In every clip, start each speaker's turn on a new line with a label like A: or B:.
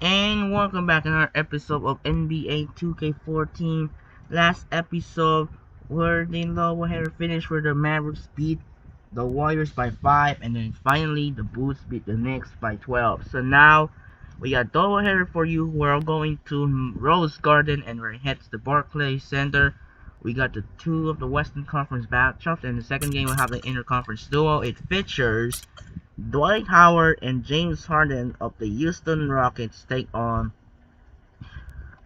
A: And welcome back in our episode of NBA 2K14. Last episode, where the doubleheader finished where the Mavericks beat the Warriors by 5, and then finally the Bulls beat the Knicks by 12. So now we got doubleheader for you. We're going to Rose Garden and we're headed to the Barclays Center. We got the two of the Western Conference matchups, and the second game we'll have the interconference duo. It features Dwight Howard and James Harden of the Houston Rockets take on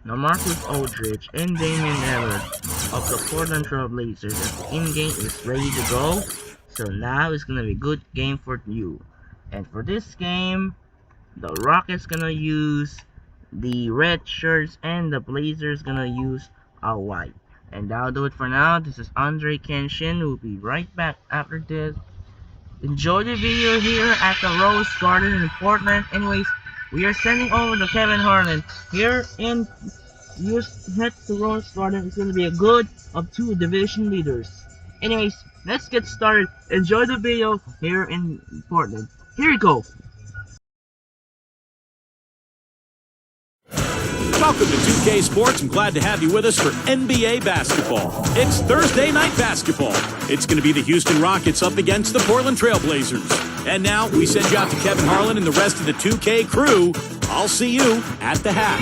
A: LaMarcus Aldridge and Damian Lillard of the Portland Trail Blazers. As the in-game is ready to go, so now it's gonna be a good game for you. And for this game, the Rockets gonna use the red shirts and the Blazers gonna use a white. And that'll do it for now. This is Andre Kenshin. We'll be right back after this. Enjoy the video here at the Rose Garden in Portland. Anyways, we are sending over to Kevin Harlan. Here in head to Rose Garden. It's going to be a good of two division leaders. Anyways, let's get started. Enjoy the video here in Portland. Here you go.
B: Welcome to 2K Sports. I'm glad to have you with us for NBA basketball. It's Thursday night basketball. It's going to be the Houston Rockets up against the Portland Trail Blazers. And now we send you out to Kevin Harlan and the rest of the 2K crew. I'll see you at the half.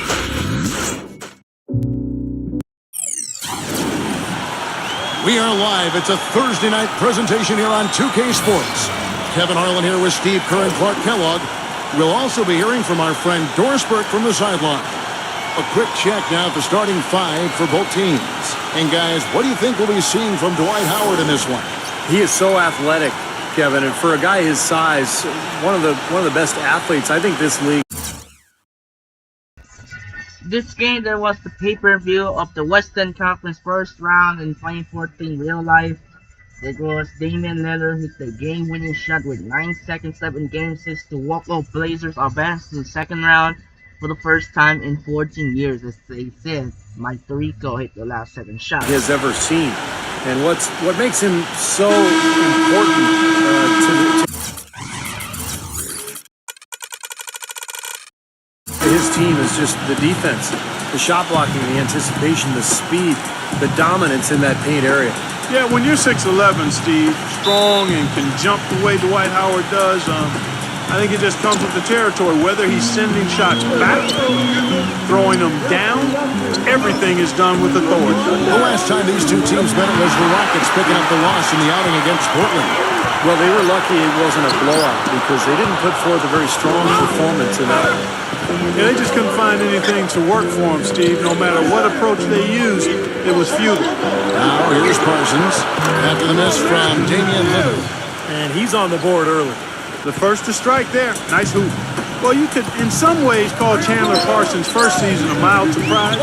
C: We are live. It's a Thursday night presentation here on 2K Sports. Kevin Harlan here with Steve Kerr and Clark Kellogg. We'll also be hearing from our friend Dorsberg from the sideline. A quick check now at the starting five for both teams. And guys, what do you think we'll be seeing from Dwight Howard in this one?
D: He is so athletic, Kevin, and for a guy his size, one of the best athletes. I think this league.
A: This game, there was the pay-per-view of the Western Conference first round in 2014 real life. It was Damian Lillard hit the game-winning shot with 9 seconds left in Game 6 to walk off Blazers advanced in the second round for the first time in 14 years. As they said, Mike Tirico hit the last second shot
D: He has ever seen. And what makes him so important to his team is just the defense, the shot blocking, the anticipation, the speed, the dominance in that paint area.
E: Yeah, when you're 6'11", Steve, strong and can jump the way Dwight Howard does, I think it just comes with the territory. Whether he's sending shots back, throwing them down, everything is done with authority.
C: The last time these two teams met, it was the Rockets picking up the loss in the outing against Portland.
D: Well, they were lucky it wasn't a blowout because they didn't put forth a very strong performance in that one.
E: Yeah, they just couldn't find anything to work for him, Steve. No matter what approach they used, it was futile.
C: Now here's Parsons after the miss from Damian Lillard.
D: And he's on the board early.
E: The first to strike there. Nice hoop. Well, you could, in some ways, call Chandler Parsons' first season a mild surprise,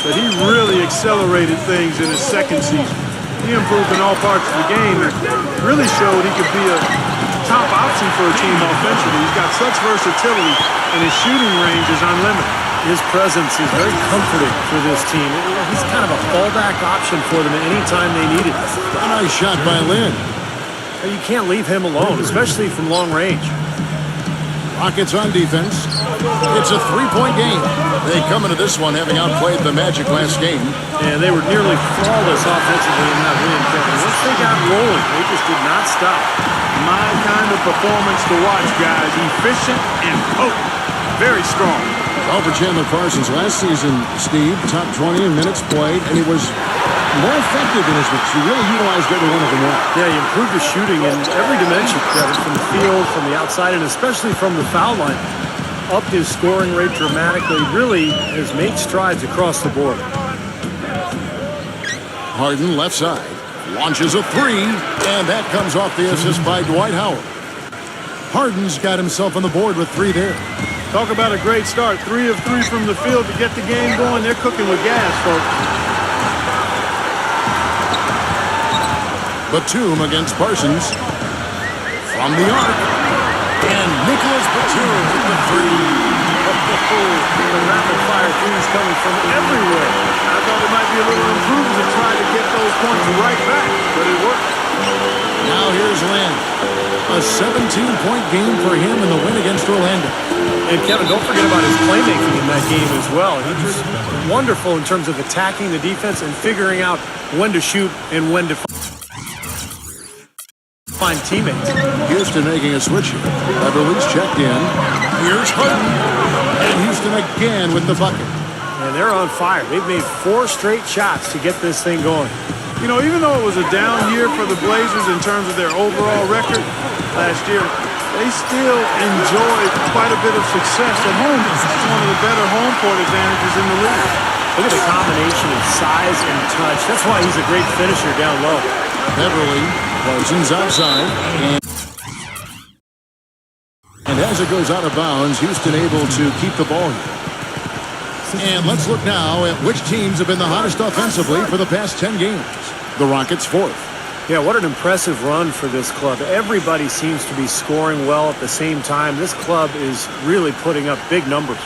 E: but he really accelerated things in his second season. He improved in all parts of the game and really showed he could be a top option for a team offensively. He's got such versatility, and his shooting range is unlimited.
D: His presence is very comforting for this team. He's kind of a fallback option for them anytime they need it.
C: A nice shot by Lynn.
D: You can't leave him alone, especially from long range.
C: Rockets on defense. It's a three-point game. They come into this one having outplayed the Magic last game.
D: And they were nearly flawless offensively in that win, Kevin. Once they got rolling, they just did not stop.
E: My kind of performance to watch, guys. Efficient and potent. Very strong.
C: Well, for Chandler Parsons last season, Steve, top 20 in minutes played, and he was more effective in his minutes. He really utilized every one of them well.
D: Yeah, he improved his shooting in every dimension, Kevin, from the field, from the outside, and especially from the foul line. Upped his scoring rate dramatically. Really has made strides across the board.
C: Harden, left side, launches a three, and that comes off the assist by Dwight Howard. Harden's got himself on the board with three there.
E: Talk about a great start. 3 of 3 from the field to get the game going. They're cooking with gas, folks.
C: Batum against Parsons. From the arc. And Nicholas Batum with the three.
D: The rapid-fire threes coming from everywhere.
E: I thought it might be a little improvement to try to get those points right back, but it worked.
C: Now here's Lynn. A 17-point game for him in the win against Orlando.
D: And Kevin, don't forget about his playmaking in that game as well. He was wonderful in terms of attacking the defense and figuring out when to shoot and when to find teammates.
C: Houston making a switch here. Beverly's checked in. Here's Harden. And Houston again with the bucket.
D: And they're on fire. They've made 4 straight shots to get this thing going.
E: You know, even though it was a down year for the Blazers in terms of their overall record last year, they still enjoyed quite a bit of success at home. It's one of the better home court advantages in the league.
D: Look at the combination of size and touch. That's why he's a great finisher down low.
C: Beverly closings outside. And as it goes out of bounds, Houston able to keep the ball here. And let's look now at which teams have been the hottest offensively for the past 10 games. The Rockets 4th.
D: Yeah, what an impressive run for this club. Everybody seems to be scoring well at the same time. This club is really putting up big numbers.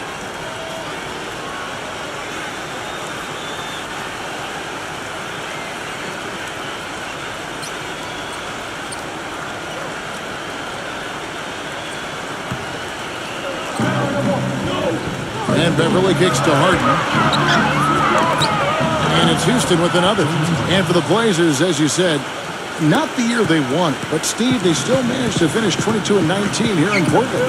C: And Beverly kicks to Harden. And it's Houston with another. And for the Blazers, as you said, not the year they wanted. But, Steve, they still managed to finish 22-19 here in Portland.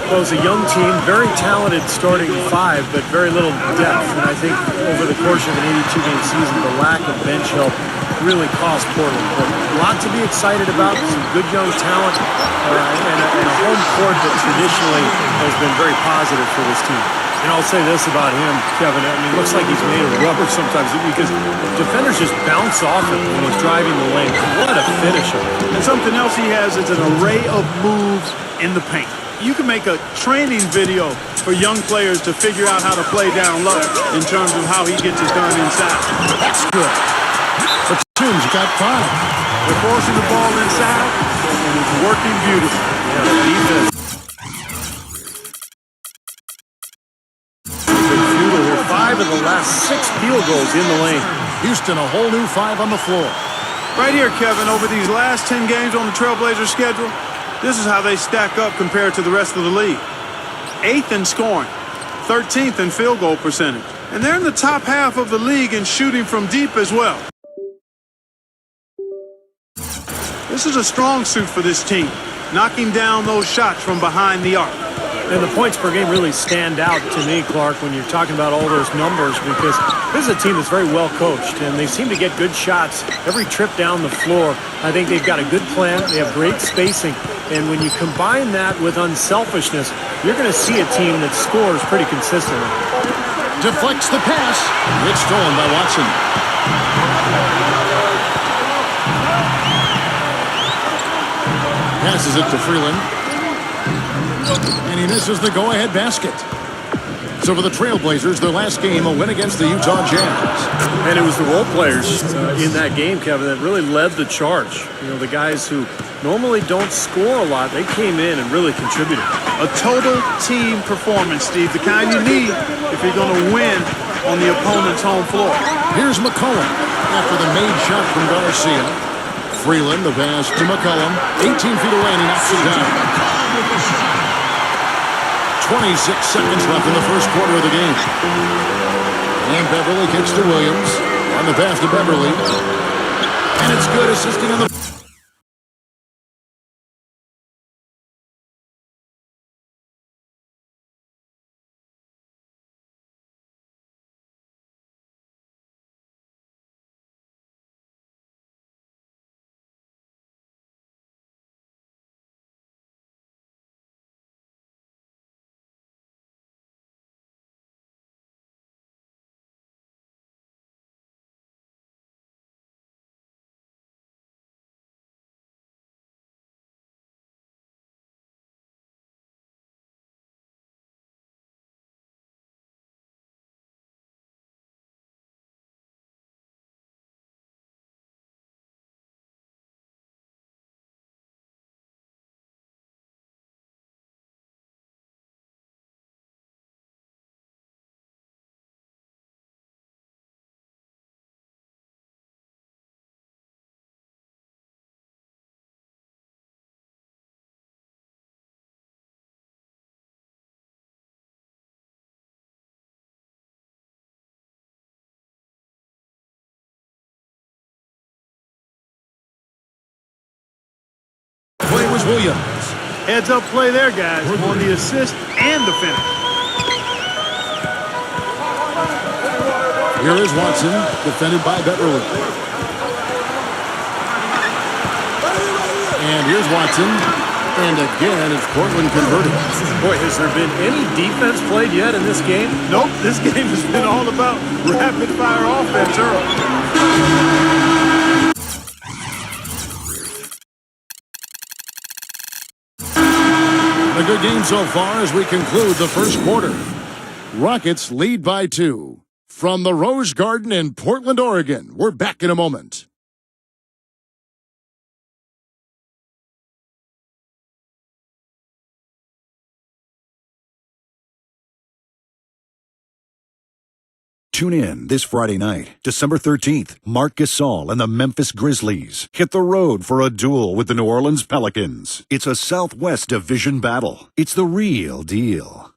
D: Well, it's a young team, very talented starting 5, but very little depth. And I think over the course of an 82-game season, the lack of bench help really cost Portland. But a lot to be excited about, some good young talent, and a home court that traditionally has been very positive for this team. And I'll say this about him, Kevin. I mean, it looks like he's made of rubber sometimes because defenders just bounce off him when he's driving the lane. What a finisher.
E: And something else he has is an array of moves in the paint. You can make a training video for young players to figure out how to play down low in terms of how he gets it done inside.
C: That's good. Batum's got 5.
E: They're forcing the ball inside, and it's working beautifully.
D: Yeah, defense. 5 of the last 6 field goals in the lane.
C: Houston, a whole new 5 on the floor.
E: Right here, Kevin, over these last 10 games on the Trailblazers schedule, this is how they stack up compared to the rest of the league. 8th in scoring, 13th in field goal percentage. And they're in the top half of the league in shooting from deep as well. This is a strong suit for this team, knocking down those shots from behind the arc.
D: And the points per game really stand out to me, Clark, when you're talking about all those numbers, because this is a team that's very well coached, and they seem to get good shots every trip down the floor. I think they've got a good plan. They have great spacing. And when you combine that with unselfishness, you're going to see a team that scores pretty consistently.
C: Deflects the pass. It's stolen by Watson. Passes it to Freeland. And he misses the go-ahead basket. So for the Trailblazers, their last game, a win against the Utah Jazz.
D: And it was the role players in that game, Kevin, that really led the charge. You know, the guys who normally don't score a lot, they came in and really contributed.
E: A total team performance, Steve, the kind you need if you're going to win on the opponent's home floor.
C: Here's McCollum after the made shot from Garcia. Freeland, the pass to McCollum. 18 feet away, and he knocks it down. 26 seconds left in the first quarter of the game. And Beverly kicks to Williams. On the pass to Beverly. And it's good, assisting on the Williams.
E: Heads-up play there, guys, on the assist and the finish.
C: Here is Watson, defended by Betterly. And here's Watson. And again, it's Portland converted.
D: Boy, has there been any defense played yet in this game?
E: Nope, this game has been all about rapid-fire offense early.
C: A good game so far as we conclude the first quarter. Rockets lead by 2. From the Rose Garden in Portland, Oregon, we're back in a moment.
F: Tune in this Friday night, December 13th. Marc Gasol and the Memphis Grizzlies hit the road for a duel with the New Orleans Pelicans. It's a Southwest Division battle. It's the real deal.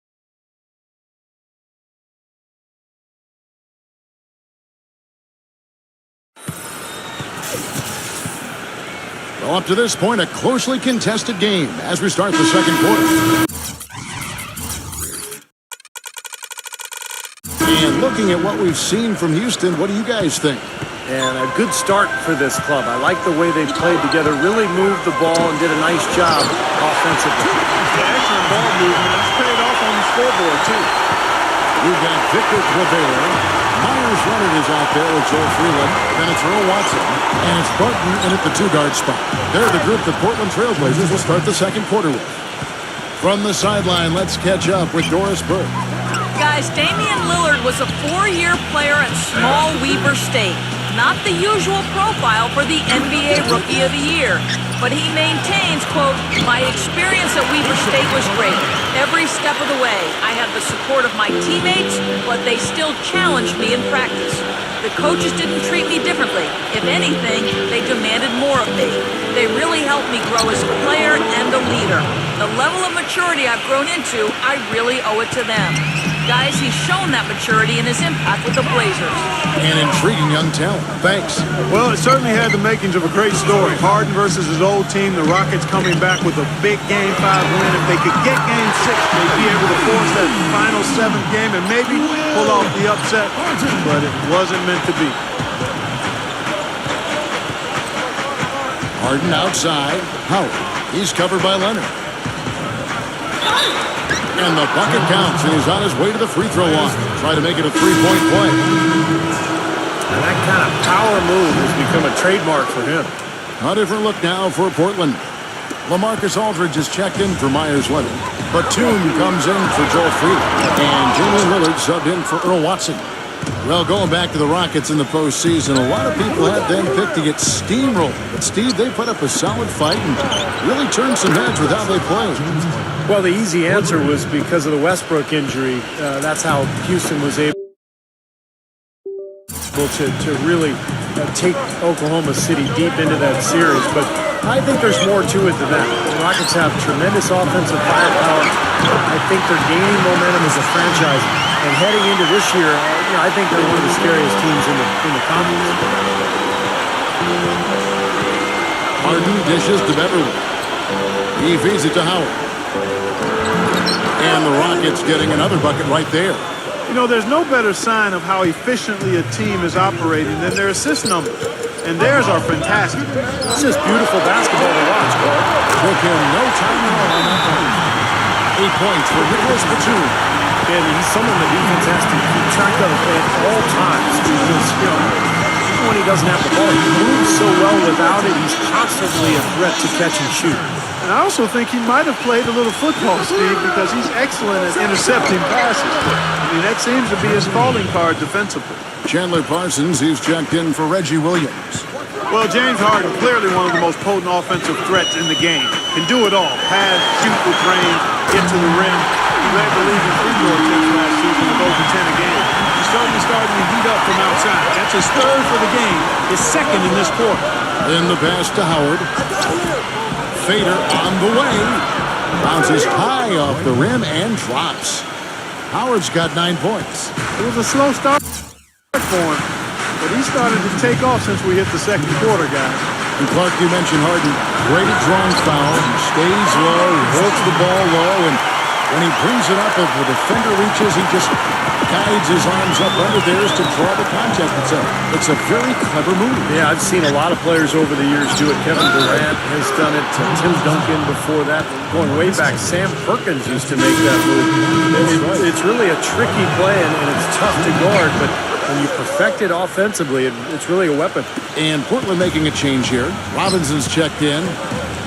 C: Well, up to this point, a closely contested game as we start the second quarter. And looking at what we've seen from Houston, what do you guys think?
D: And a good start for this club. I like the way they played together, really moved the ball and did a nice job offensively.
E: Excellent ball movement. It's paid off on the scoreboard, too.
C: We've got Victor Claver. Myers Leonard is out there with Joe Freeland. Then it's Earl Watson. And it's Barton in at the 2-guard spot. They're the group the Portland Trailblazers will start the second quarter with. From the sideline, let's catch up with Doris Burke.
G: Guys, Damian Lillard was a 4-year player at Small Weber State. Not the usual profile for the NBA Rookie of the Year. But he maintains, quote, "My experience at Weber State was great. Every step of the way. I had the support of my teammates, but they still challenged me in practice. The coaches didn't treat me differently. If anything, they demanded more of me. They really helped me grow as a player and a leader. The level of maturity I've grown into, I really owe it to them." Guys, he's shown that maturity in his impact with the Blazers.
C: An intriguing young talent. Thanks.
E: Well, it certainly had the makings of a great story. Harden versus his old team, the Rockets coming back with a big Game 5 win. If they could get Game 6, they'd be able to force that final 7th game and maybe pull off the upset, but it wasn't meant to be.
C: Harden outside. Howard. He's covered by Leonard. And the bucket counts, and he's on his way to the free throw line. Try to make it a 3-point play.
D: And that kind of power move has become a trademark for him.
C: A different look now for Portland. LaMarcus Aldridge is checked in for Myers Leonard. Batum comes in for Joel Freeland. And Damian Lillard subbed in for Earl Watson. Well, going back to the Rockets in the postseason, a lot of people had them picked to get steamrolled. But, Steve, they put up a solid fight and really turned some heads with how they played.
D: Well, the easy answer was because of the Westbrook injury. That's how Houston was able to really take Oklahoma City deep into that series. But I think there's more to it than that. The Rockets have tremendous offensive firepower. I think they're gaining momentum as a franchise. And heading into this year, I think they're one of the scariest teams in the conference.
C: Harden dishes to Beverly. He feeds it to Howard. And the Rockets getting another bucket right there.
E: You know, there's no better sign of how efficiently a team is operating than their assist numbers. And theirs are fantastic.
D: It's just beautiful basketball to watch, Clark.
C: Took him no time at all on that one. 8 points for Nicholas Batum.
D: And he's someone the defense has to keep track of at all times. Because, even when he doesn't have the ball, he moves so well without it. He's constantly a threat to catch and shoot.
E: And I also think he might have played a little football, Steve, because he's excellent at intercepting passes. I mean, that seems to be his calling card defensively.
C: Chandler Parsons, he's checked in for Reggie Williams.
E: Well, James Harden, clearly one of the most potent offensive threats in the game. Can do it all. Pass, shoot with range, get to the rim. He led the league in free throw attempts last season with over 10 a game. He's certainly starting to heat up from outside. That's his 3rd for the game, his 2nd in this quarter.
C: Then the pass to Howard. Fader on the way. Bounces high off the rim and drops. Howard's got 9 points.
E: It was a slow start for him, but he started to take off since we hit the second quarter, guys.
C: And Clark, you mentioned Harden. Great at drawing foul. He stays low, he holds the ball low, and when he brings it up, if the defender reaches, he just guides his arms up under theirs to draw the contact. It's a very clever move.
D: Yeah, I've seen a lot of players over the years do it. Kevin Durant has done it. Tim Duncan before that. Going way back, Sam Perkins used to make that move. It's really a tricky play, and it's tough to guard, but when you perfect it offensively, it's really a weapon.
C: And Portland making a change here. Robinson's checked in.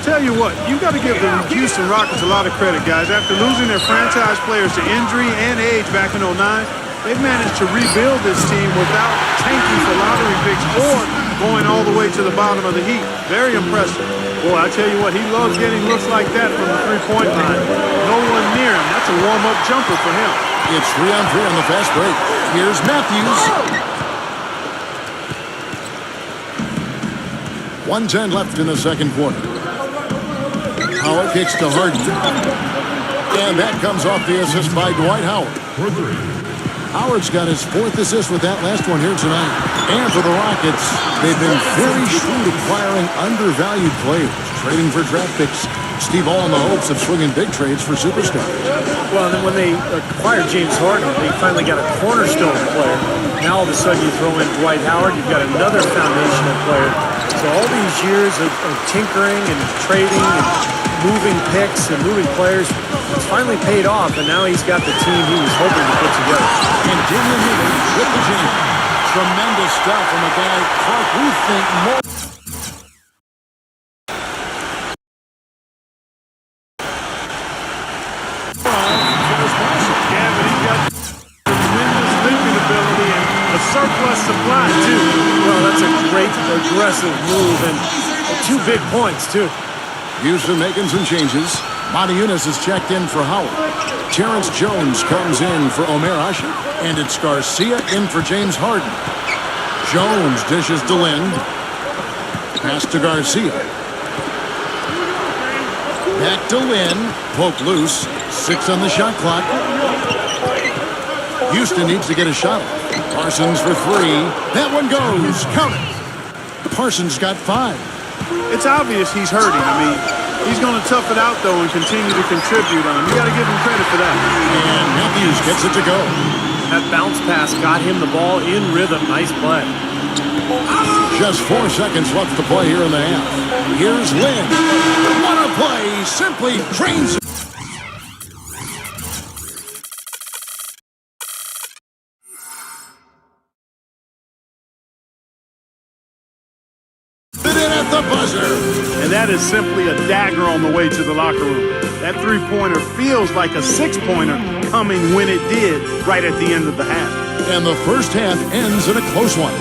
E: Tell you what, you got to give the Houston Rockets a lot of credit, guys. After losing their franchise players to injury and age back in 09, they've managed to rebuild this team without tanking for lottery picks or going all the way to the bottom of the heap. Very impressive. Boy, I tell you what, he loves getting looks like that from the three-point line. No one near him. That's a warm-up jumper for him.
C: It's 3-on-3 on the fast break. Here's Matthews. 1:10 left in the second quarter. Howard kicks to Harden. And that comes off the assist by Dwight Howard. Howard's got his 4th assist with that last one here tonight. And for the Rockets, they've been very shrewd acquiring undervalued players, trading for draft picks. Steve, all in the hopes of swinging big trades for superstars.
D: Well, then when they acquired James Harden, they finally got a cornerstone player. Now all of a sudden you throw in Dwight Howard, you've got another foundational player. So all these years of tinkering and trading and moving picks and moving players, it's finally paid off, and now he's got the team he was hoping to put together.
C: And Damian Lillard with the jam. Tremendous stuff from a guy, Clark, we think more.
E: Surplus supply, too.
D: Well, that's a great aggressive move, and 2 big points, too.
C: Houston making some changes. Monty Eunice is checked in for Howard. Terrence Jones comes in for Omer Asher. And it's Garcia in for James Harden. Jones dishes to Lind. Pass to Garcia. Back to Lind. Poke loose. 6 on the shot clock. Houston needs to get a shot. Parsons for 3. That one goes. Count it. Parsons got 5.
E: It's obvious he's hurting. I mean, he's going to tough it out, though, and continue to contribute on him. You got to give him credit for that.
C: And Matthews gets it to go.
D: That bounce pass got him the ball in rhythm. Nice play.
C: Just 4 seconds left to play here in the half. Here's Lynn. What a play. Simply drains it. The buzzer.
E: And that is simply a dagger on the way to the locker room. That three-pointer feels like a 6-pointer coming when it did right at the end of the half.
C: And the first half ends in a close one.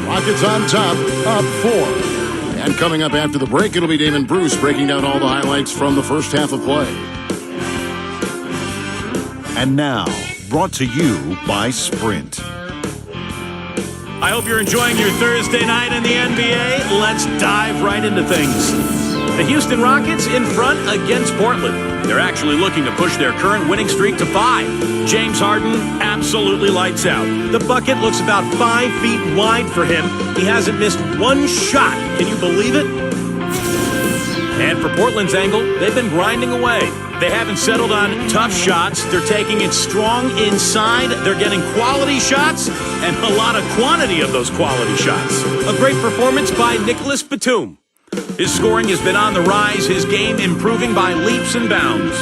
C: Rockets on top, up 4. And coming up after the break, it'll be Damon Bruce breaking down all the highlights from the first half of play.
F: And now, brought to you by Sprint.
B: I hope you're enjoying your Thursday night in the NBA. Let's dive right into things. The Houston Rockets in front against Portland. They're actually looking to push their current winning streak to 5. James Harden absolutely lights out. The bucket looks about 5 feet wide for him. He hasn't missed 1 shot. Can you believe it? And for Portland's angle, they've been grinding away. They haven't settled on tough shots. They're taking it strong inside. They're getting quality shots and a lot of quantity of those quality shots. A great performance by Nicholas Batum. His scoring has been on the rise, his game improving by leaps and bounds.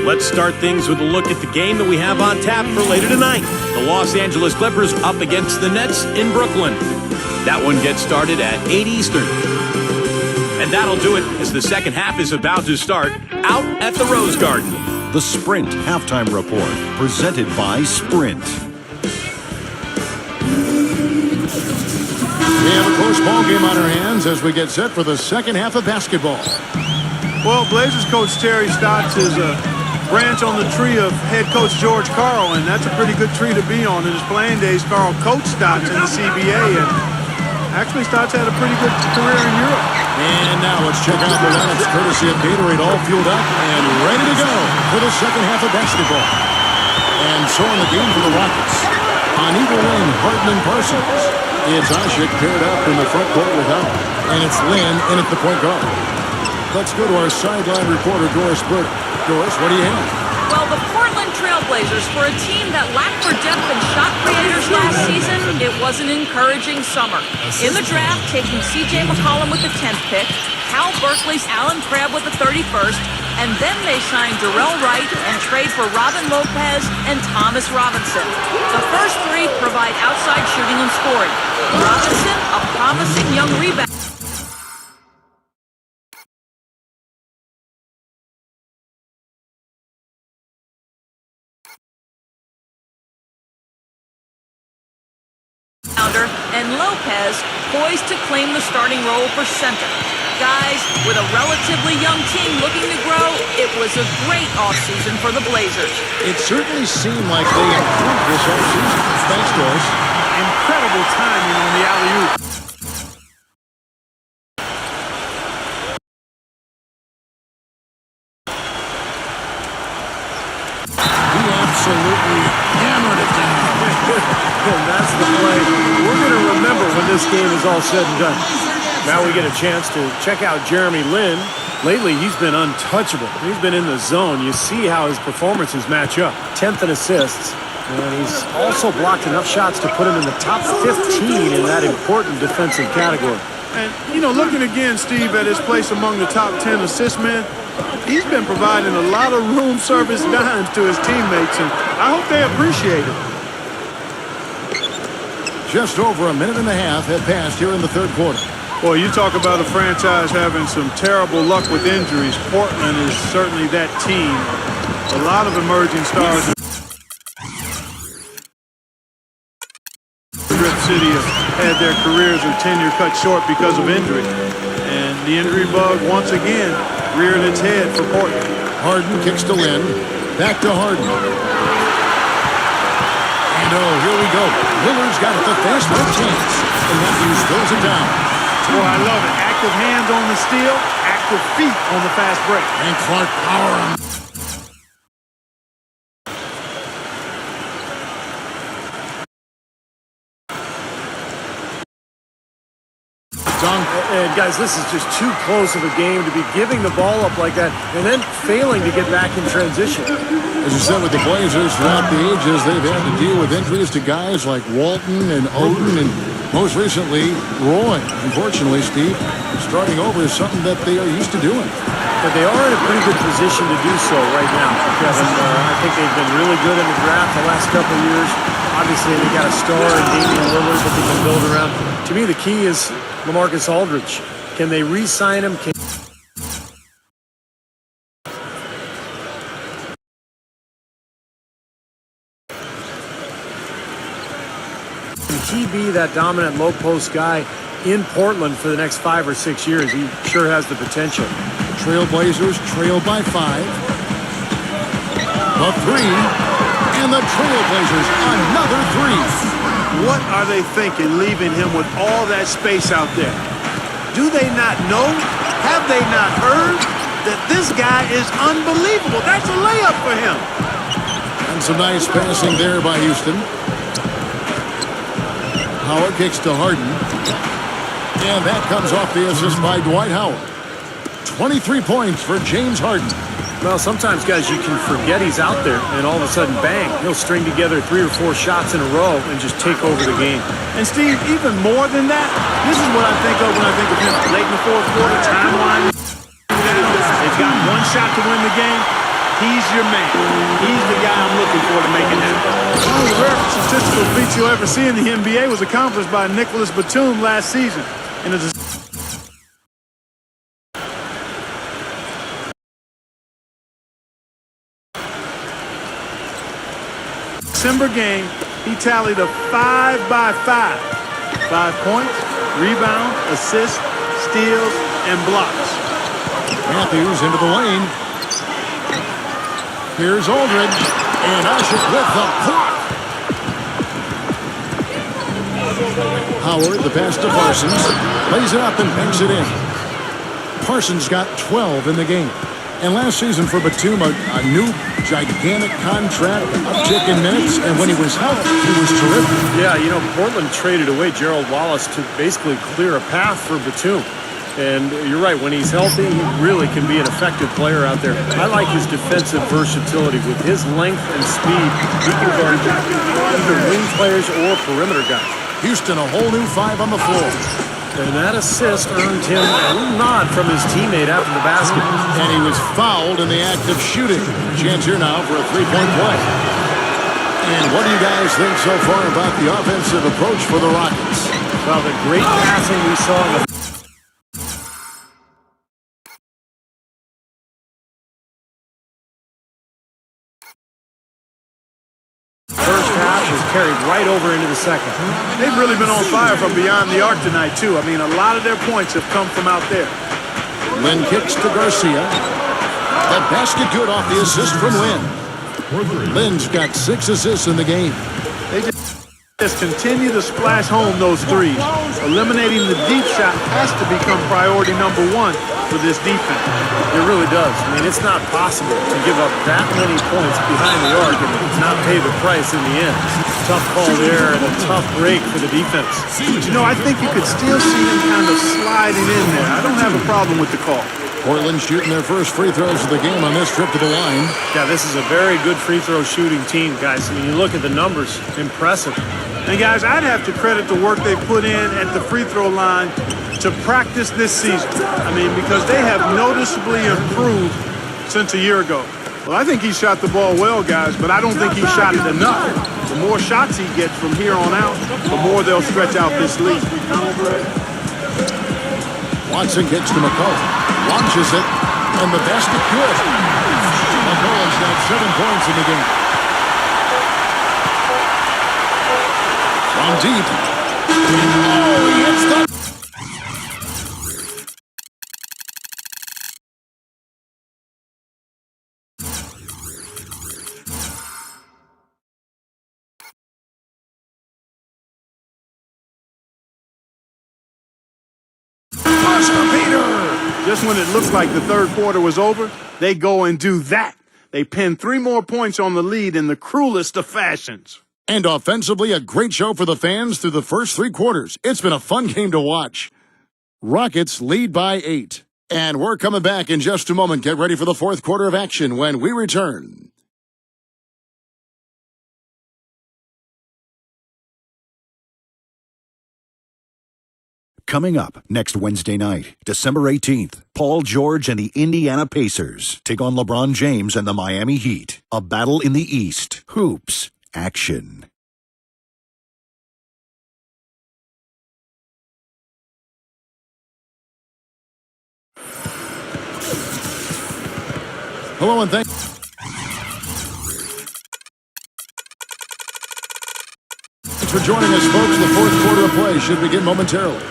B: Let's start things with a look at the game that we have on tap for later tonight. The Los Angeles Clippers up against the Nets in Brooklyn. That one gets started at 8 Eastern. And that'll do it as the second half is about to start out at the Rose Garden.
F: The Sprint Halftime Report, presented by Sprint.
C: We have a close ball game on our hands as we get set for the second half of basketball.
E: Well, Blazers coach Terry Stotts is a branch on the tree of head coach George Karl, and that's a pretty good tree to be on. In his playing days, Karl coached Stotts in the CBA, and actually Stotts had a pretty good career in Europe.
C: And now let's check out the lineups courtesy of Gatorade, all fueled up and ready to go for the second half of basketball. And so in the game for the Rockets. On either wing, Harden and Parsons. It's Ashik paired up in the front court with Howard. And it's Lynn in at the point guard. Let's go to our sideline reporter, Doris Burke. Doris, what do you have?
G: Well, the Portland Trailblazers, for a team that lacked for depth and shot creators last season, it was an encouraging summer. In the draft, taking C.J. McCollum with the 10th pick, Cal Berkeley's Alan Crabb with the 31st, and then they signed Darrell Wright and trade for Robin Lopez and Thomas Robinson. The first three provide outside shooting and scoring. Robinson, a promising young rebounder. And Lopez poised to claim the starting role for center. Guys, with a relatively young team looking to grow, it was a great offseason for the Blazers.
C: It certainly seemed like they improved this offseason. Thanks, Doris.
E: Incredible timing on the alley-oop.
C: He absolutely hammered it down.
D: And that's the play we're going to remember when this game is all said and done. Now we get a chance to check out Jeremy Lin. Lately, he's been untouchable. He's been in the zone. You see how his performances match up. 10th in assists. And he's also blocked enough shots to put him in the top 15 in that important defensive category.
E: And, you know, looking again, Steve, at his place among the top 10 assist men, he's been providing a lot of room service dimes to his teammates, and I hope they appreciate it.
C: Just over a minute and a half have passed here in the third quarter.
E: Boy, you talk about a franchise having some terrible luck with injuries. Portland is certainly that team. A lot of emerging stars in Rip City have had their careers or tenure cut short because of injury. And the injury bug, once again, reared its head for Portland.
C: Harden kicks to Lynn. Back to Harden. And oh, here we go. Lillard's got the fast break chance. And Matthews throws it down.
E: Boy, I love it. Active hands on the steal, active feet on the fast break.
C: And Clark power him.
D: And guys, this is just too close of a game to be giving the ball up like that and then failing to get back in transition.
C: As you said, with the Blazers throughout the ages, they've had to deal with injuries to guys like Walton and Oden and most recently Roy. Unfortunately, Steve, starting over is something that they are used to doing.
D: But they are in a pretty good position to do so right now, Kevin. I think they've been really good in the draft the last couple of years. Obviously, they got a star in Damian Lillard that they can build around. To me, the key is LaMarcus Aldridge. Can they re-sign him? Can he be that dominant low post guy in Portland for the next 5 or 6 years? He sure has the potential.
C: Trailblazers trail by 5. A 3. And the Trailblazers another 3.
E: What are they thinking leaving him with all that space out there? Do they not know? Have they not heard that this guy is unbelievable? That's a layup for him.
C: And some nice passing there by Houston. Howard kicks to Harden. And that comes off the assist by Dwight Howard. 23 points for James Harden.
D: Well, sometimes, guys, you can forget he's out there, and all of a sudden, bang, he'll string together 3 or 4 shots in a row and just take over the game.
E: And, Steve, even more than that, this is what I think of when I think of him late in the fourth quarter, timeline. They've got one shot to win the game. He's your man. He's the guy I'm looking for to make it happen. One of the rare statistical feats you'll ever see in the NBA was accomplished by Nicholas Batum last season. In a December game, he tallied a 5-by-5. 5 points, rebound, assists, steals, and blocks.
C: Matthews into the lane. Here's Aldridge. And Ashik with the block. Howard, the pass to Parsons. Lays it up and banks it in. Parsons got 12 in the game. And last season for Batum, a new gigantic contract, uptick in minutes, and when he was healthy, he was terrific.
D: Yeah, you know, Portland traded away Gerald Wallace to basically clear a path for Batum. And you're right, when he's healthy, he really can be an effective player out there. I like his defensive versatility. With his length and speed, he can guard either wing players or perimeter guys.
C: Houston, a whole new 5 on the floor.
D: And that assist earned him a little nod from his teammate after the basket.
C: And he was fouled in the act of shooting. Chance here now for a three-point play. And what do you guys think so far about the offensive approach for the Rockets?
D: Well, the great passing we saw in the first half was carried right over into the second.
E: They've really been on fire from beyond the arc tonight, too. I mean, a lot of their points have come from out there.
C: Lynn kicks to Garcia. The basket good off the assist from Lynn. Lynn's got 6 assists in the game.
E: They just continue to splash home those threes. Eliminating the deep shot has to become priority number 1 for this defense.
D: It really does. I mean, it's not possible to give up that many points behind the arc and not pay the price in the end. Tough call there and a tough break for the defense.
E: But, you know, I think you could still see them kind of sliding in there. I don't have a problem with the call.
C: Portland shooting their first free throws of the game on this trip to the line.
D: Yeah, this is a very good free throw shooting team, guys. I mean, you look at the numbers, impressive.
E: And, guys, I'd have to credit the work they put in at the free throw line to practice this season. I mean, because they have noticeably improved since a year ago. Well, I think he shot the ball well, guys, but I don't think he shot it enough. The more shots he gets from here on out, the more they'll stretch out this lead.
C: Watson gets to McCollum, launches it, and the basket good. McCollum's got 7 points in the game. From deep. Oh, he hits the...
E: Just when it looked like the third quarter was over, they go and do that. They pin 3 more points on the lead in the cruelest of fashions.
C: And offensively, a great show for the fans through the first 3 quarters. It's been a fun game to watch. Rockets lead by 8. And we're coming back in just a moment. Get ready for the fourth quarter of action when we return.
F: Coming up next Wednesday night, December 18th, Paul George and the Indiana Pacers take on LeBron James and the Miami Heat. A battle in the East. Hoops. Action.
C: Hello and thanks for joining us, folks. The fourth quarter of play should begin momentarily.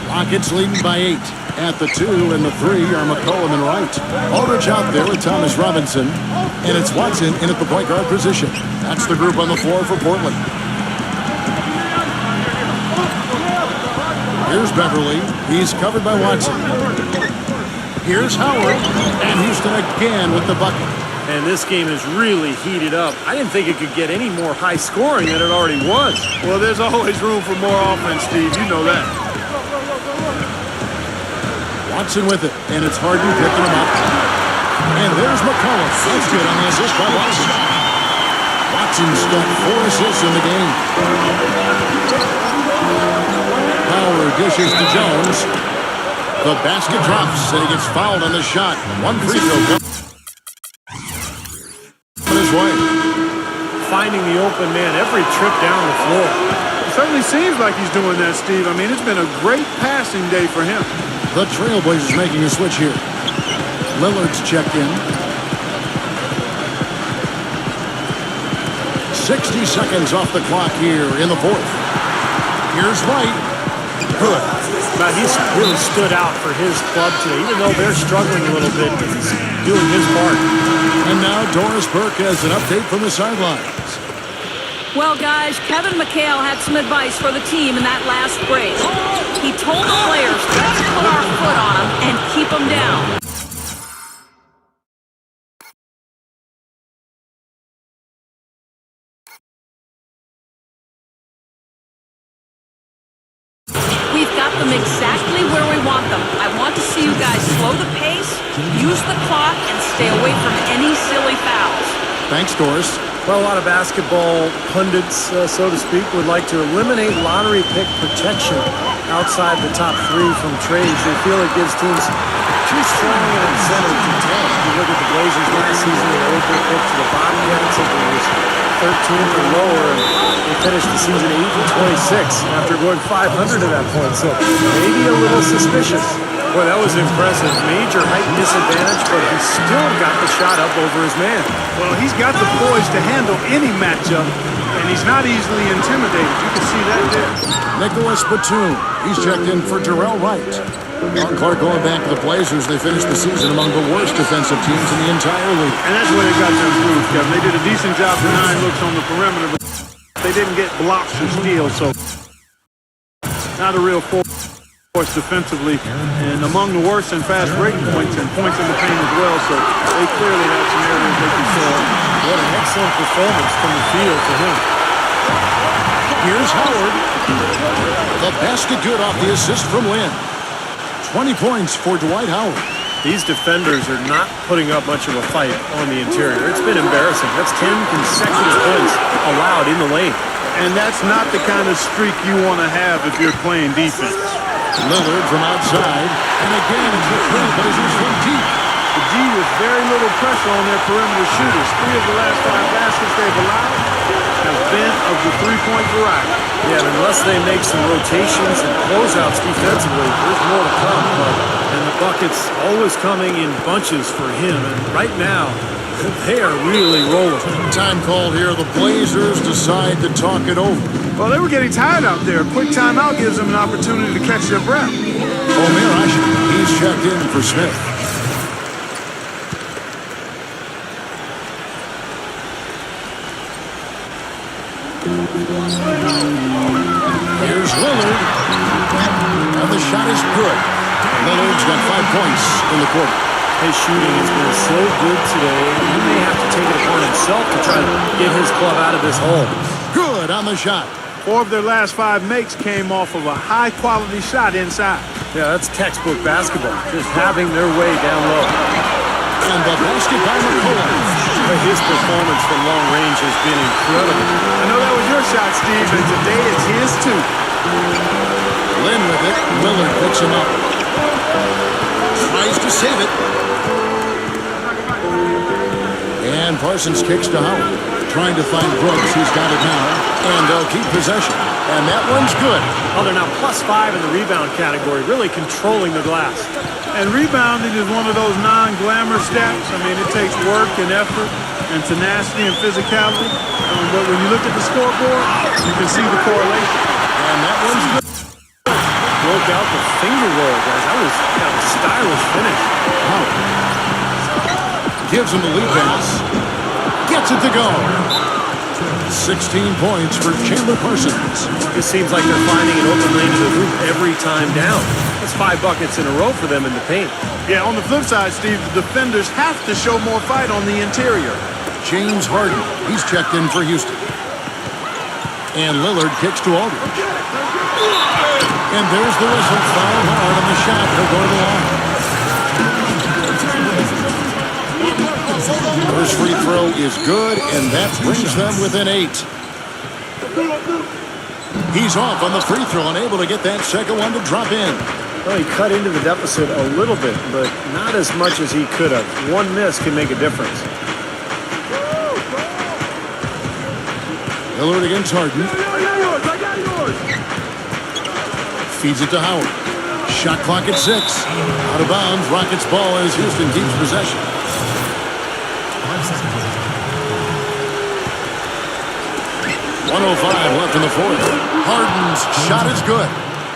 C: Rockets leading by 8. At the 2 and the 3 are McCollum and Wright. Aldridge out there with Thomas Robinson. And it's Watson in at the point guard position. That's the group on the floor for Portland. Here's Beverly. He's covered by Watson. Here's Howard. And Houston again with the bucket.
D: And this game is really heated up. I didn't think it could get any more high scoring than it already was.
E: Well, there's always room for more offense, Steve. You know that.
C: Watson with it, and it's Harden picking him up. And there's McCollum. That's good on the assist by Watson. Watson's got 4 assists in the game. Howard dishes to Jones. The basket drops, and he gets fouled on the shot. 1 free throw comes on his way.
D: Finding the open man every trip down the floor.
E: It certainly seems like he's doing that, Steve. I mean, it's been a great passing day for him.
C: The Trailblazers making a switch here. Lillard's checked in. 60 seconds off the clock here in the fourth. Here's Wright. Good.
D: Now, he's really stood out for his club today. Even though they're struggling a little bit, he's doing his part.
C: And now Doris Burke has an update from the sidelines.
G: Well, guys, Kevin McHale had some advice for the team in that last break. He told the players not to put our foot on them and keep them down. want them. I want to see you guys slow the pace, use the clock, and stay away from any silly fouls.
C: Thanks, Doris.
D: Well, a lot of basketball pundits, so to speak, would like to eliminate lottery pick protection outside the top 3 from trades. They feel it gives teams too strong an incentive to tank. You look at the Blazers last season, they owed their pick to the Bobcats. It was 13th or lower, and they finished the season 8-26 after going 500 at that point. So maybe a little suspicious. Boy, that was impressive. Major height disadvantage, but he still got the shot up over his man.
E: Well, he's got the poise to handle any matchup, and he's not easily intimidated. You can see that there.
C: Nicholas Batum. He's checked in for Jarrell Wright. Ron Clark going back to the Blazers. They finished the season among the worst defensive teams in the entire league.
E: And that's where they got to improve, Kevin. They did a decent job for 9 looks on the perimeter, but they didn't get blocks or steals, so not a real force defensively, and among the worst in fast break points and points in the paint as well, so they clearly have some areas they can show.
D: What an excellent performance from the field for him.
C: Here's Howard. The basket good off the assist from Lynn. 20 points for Dwight Howard.
D: These defenders are not putting up much of a fight on the interior. It's been embarrassing. That's 10 consecutive points allowed in the lane.
E: And that's not the kind of streak you want to have if you're playing defense.
C: Lillard from outside, and again it's the Trailblazers from deep.
E: The G with very little pressure on their perimeter shooters. 3 of the last 5 baskets they've allowed have been of the 3-point variety.
D: Yeah, and unless they make some rotations and closeouts defensively, there's more to come. And the buckets always coming in bunches for him. And right now, they are really rolling.
C: Time called here. The Blazers decide to talk it over.
E: Well, they were getting tired out there. A quick timeout gives them an opportunity to catch their breath.
C: Omer Asher, he's checked in for Smith. Here's Lillard. And the shot is good. Lillard's got 5 points in the quarter.
D: His shooting has been so good today, he may have to take it upon himself to try to get his club out of this hole.
C: Good on the shot.
E: 4 of their last 5 makes came off of a high-quality shot inside.
D: Yeah, that's textbook basketball, just having their way down low.
C: And the basket by McCollum.
D: His performance from long range has been incredible.
E: I know that was your shot, Steve, and today it's his too.
C: Lynn with it. Lillard picks him up. Tries to save it. And Parsons kicks to Howard. Trying to find Brooks, who's got it now. And they'll keep possession. And that one's good.
D: Oh, they're now +5 in the rebound category, really controlling the glass.
E: And rebounding is one of those non-glamour stats. I mean, it takes work and effort and tenacity and physicality. But when you look at the scoreboard, you can see the correlation.
C: And that one's good.
D: Broke out the finger roll, guys. That was a stylish finish.
C: Howard gives him the lead pass. Gets it to go. 16 points for Chandler Parsons.
D: It seems like they're finding an open lane to the hoop every time down. That's 5 buckets in a row for them in the paint.
E: Yeah, on the flip side, Steve, the defenders have to show more fight on the interior.
C: James Harden, he's checked in for Houston. And Lillard kicks to Aldridge. And there's the whistle. Foul hard on the shot. He'll go to the line. First free throw is good, and that brings them within 8. He's off on the free throw and able to get that second one to drop in.
D: Well, he cut into the deficit a little bit, but not as much as he could have. One miss can make a difference.
C: Lillard against Harden. Feeds it to Howard. Shot clock at 6. Out of bounds. Rockets ball as Houston keeps possession. .105 left in the fourth. Harden's shot is good.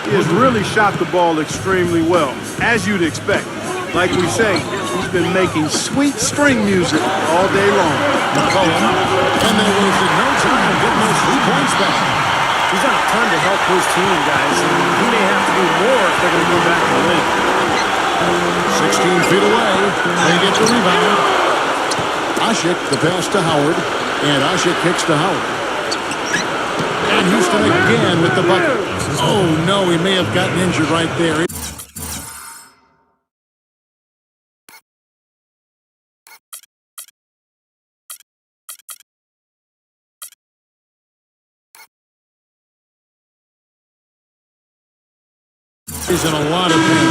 E: He has really shot the ball extremely well, as you'd expect. Like we say, he's been making sweet string music all day long.
C: McCollum, and they wasted no time getting those 3 points back.
D: He's done a ton to help his team, guys, and he may have to do more if they're going to go back to the league.
C: 16 feet away, they get the rebound. Asik, the pass to Howard, and Asik kicks to Howard. And Houston again with the bucket. Oh, no, he may have gotten injured right there. He's in a lot of pain.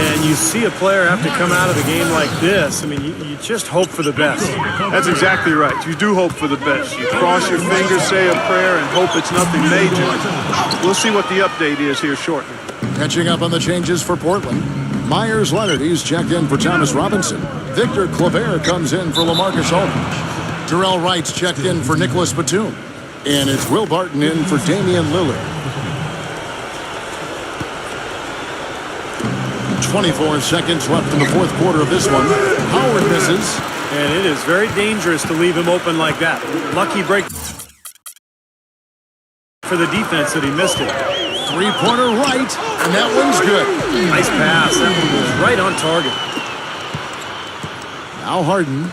D: And you see a player have to come out of the game like this. I mean, you just hope for the best.
E: That's exactly right. You do hope for the best. You cross your fingers, say a prayer, and hope it's nothing major. We'll see what the update is here shortly.
C: Catching up on the changes for Portland. Myers Leonard, he's checked in for Thomas Robinson. Victor Claver comes in for LaMarcus Aldridge. Terrell Wright's checked in for Nicholas Batum. And it's Will Barton in for Damian Lillard. 24 seconds left in the fourth quarter of this one. Howard misses.
D: And it is very dangerous to leave him open like that. Lucky break for the defense that he missed it.
C: Three-pointer right, and that one's good.
D: Nice pass. That one was right on target.
C: Now Harden.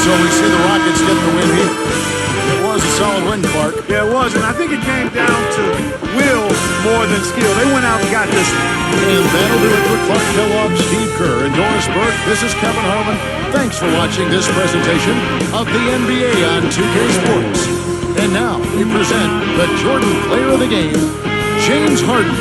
C: So we see the Rockets get the win here. It was a solid win, Clark.
E: Yeah, it was, and I think it came down to will more than skill. They went out and got this one.
C: And that'll do it for Clark Kellogg, Steve Kerr, and Doris Burke. This is Kevin Harlan. Thanks for watching this presentation of the NBA on 2K Sports. And now we present the Jordan Player of the Game, James Harden.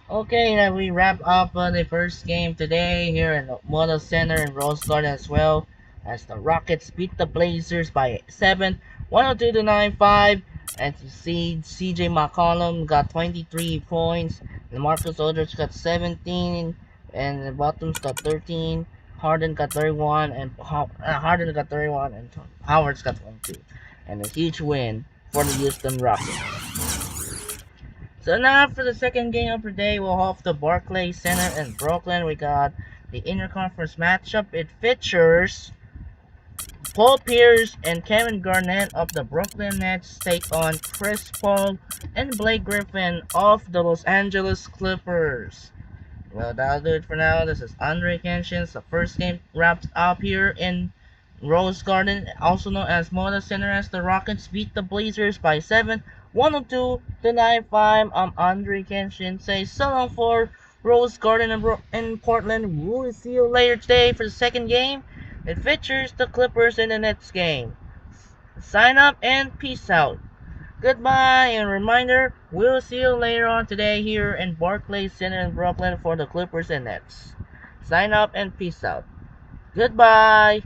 A: Okay, now we wrap up the first game today here in the Moda Center in Rose Garden as well, as the Rockets beat the Blazers by 7, 102 to 95. And you see, CJ McCollum got 23 points, and Marcus Aldridge got 17, and the Bottoms got 13. Harden got 31, and Harden got 31, and Howard's got 22, and a huge win for the Houston Rockets. So now for the second game of the day, we'll have the Barclays Center in Brooklyn. We got the interconference matchup. It features Paul Pierce and Kevin Garnett of the Brooklyn Nets take on Chris Paul and Blake Griffin of the Los Angeles Clippers. Well, that'll do it for now. This is Andre Kenshin. The first game wraps up here in Rose Garden, also known as Moda Center, as the Rockets beat the Blazers by 7, 102 to 95. I'm Andre Kenshin. Say so long for Rose Garden in Portland. We'll see you later today for the second game. It features the Clippers and the Nets game. Sign up and peace out. Goodbye, and reminder, we'll see you later on today here in Barclays Center in Brooklyn for the Clippers and Nets. Sign up and peace out. Goodbye.